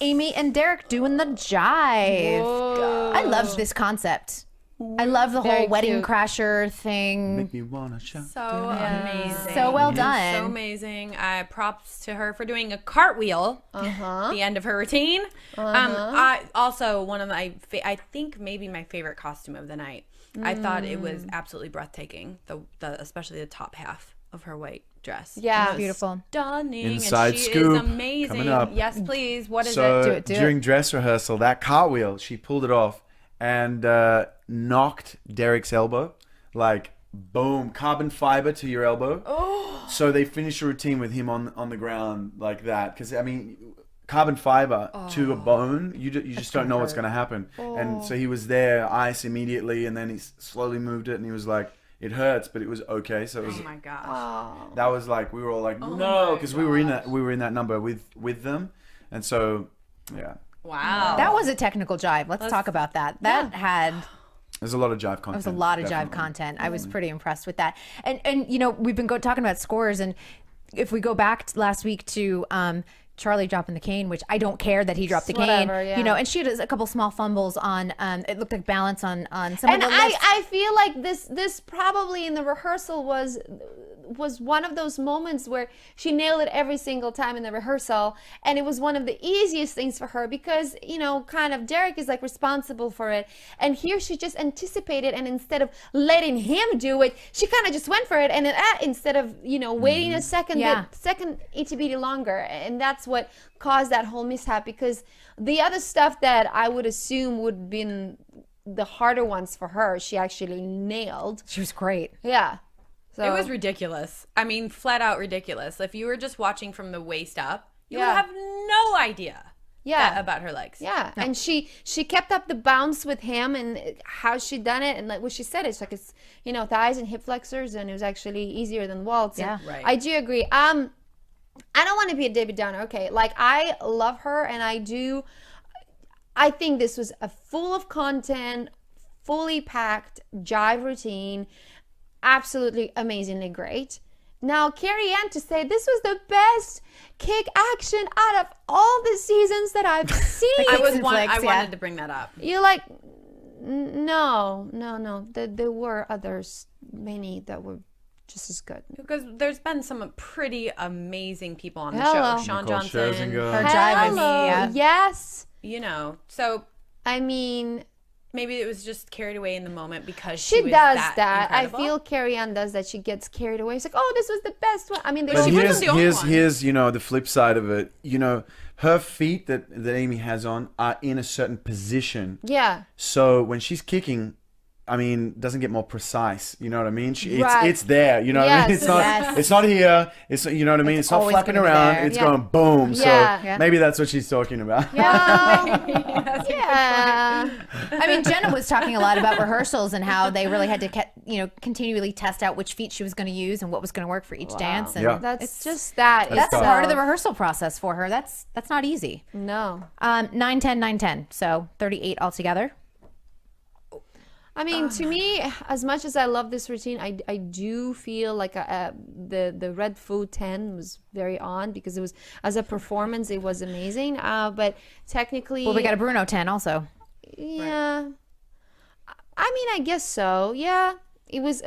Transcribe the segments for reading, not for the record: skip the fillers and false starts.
Amy and Derek doing the jive. Whoa. I loved this concept. I love the whole wedding crasher thing. Make me wanna shout. So amazing. So well done. So amazing. Props to her for doing a cartwheel at the end of her routine. I also one of my I think maybe my favorite costume of the night. I thought it was absolutely breathtaking. The especially the top half of her white dress. Yeah, beautiful. Stunning. Inside and she scoop is amazing. coming up. Yes, please. What is So it? during dress rehearsal, that cartwheel, she pulled it off and knocked Derek's elbow, like boom, carbon fiber to your elbow. Oh. So they finished a routine with him on the ground like that, because I mean, carbon fiber to a bone, you just don't know what's going to happen. And so he was there, ice immediately, and then he slowly moved it, and he was like, it hurts, but it was okay. So it was. Oh my gosh. That was like, we were all like, no, because we were in that number with them, and so yeah. Wow. That was a technical jive. Let's talk about that. That had. There's a lot of jive content. There's a lot of jive content. I was pretty impressed with that. And you know, we've been talking about scores, and if we go back last week to Charlie dropping the cane, which I don't care that he dropped the cane. Yeah. You know, and she had a couple small fumbles on. It looked like balance on some and of the lifts. I feel like this probably in the rehearsal was one of those moments where she nailed it every single time in the rehearsal, and it was one of the easiest things for her because, you know, kind of Derek is like responsible for it, and here she just anticipated, and instead of letting him do it, she kind of just went for it, and then, instead of, you know, waiting a second itty bitty longer, and that's what caused that whole mishap, because the other stuff that I would assume would have been the harder ones for her, she actually nailed. She was great. Yeah. So, it was ridiculous. I mean, flat out ridiculous. If you were just watching from the waist up, you would have no idea about her legs. Yeah. No. And she kept up the bounce with him and how she done it. And like what she said, it's like, it's, you know, thighs and hip flexors, and it was actually easier than waltz. Yeah. Right. I do agree. I don't want to be a Debbie Downer. Okay. Like, I love her, and I think this was a full of content, fully packed jive routine. Absolutely amazingly great. Now, Carrie Ann to say this was the best kick action out of all the seasons that I've seen. I wanted to bring that up. You're like, no. There were others, many that were just as good. Because there's been some pretty amazing people on the show. Sean Nicole Johnson, Scherzinger. Her jive with me. Hello. Yes. You know, so I mean, maybe it was just carried away in the moment because she was does that. I feel Carrie Ann does that. She gets carried away. It's like, oh, this was the best one. I mean, But she wasn't the only one. here's you know, the flip side of it. You know, her feet that Amy has on are in a certain position. Yeah. So when she's kicking, I mean, doesn't get more precise. You know what I mean? Right. It's there. You know what I mean? Yes, It's not here. It's, you know what I mean? It's not always flapping gonna be around. there. It's Yeah. going boom. So Yeah. maybe that's what she's talking about. Yeah. I mean, Jenna was talking a lot about rehearsals and how they really had to, continually test out which feet she was going to use and what was going to work for each dance. And Yeah. That's just that. that's tough. part of the rehearsal process for her. That's not easy. No. 9-10, 9-10. So 38 altogether. I mean, to me, as much as I love this routine, I do feel like the Red Food 10 was very on, because it was, as a performance, it was amazing. But technically, Well, we got a Bruno 10 also. yeah. I mean, I guess so. Yeah. It was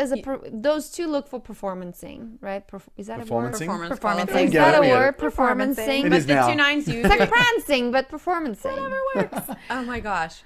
those two look for performancing, right? Is that a word? Performancing? Performancing. Is that a we get it. word? Performancing. It But is now. The 2 9s it's like prancing, but performancing. Oh my gosh.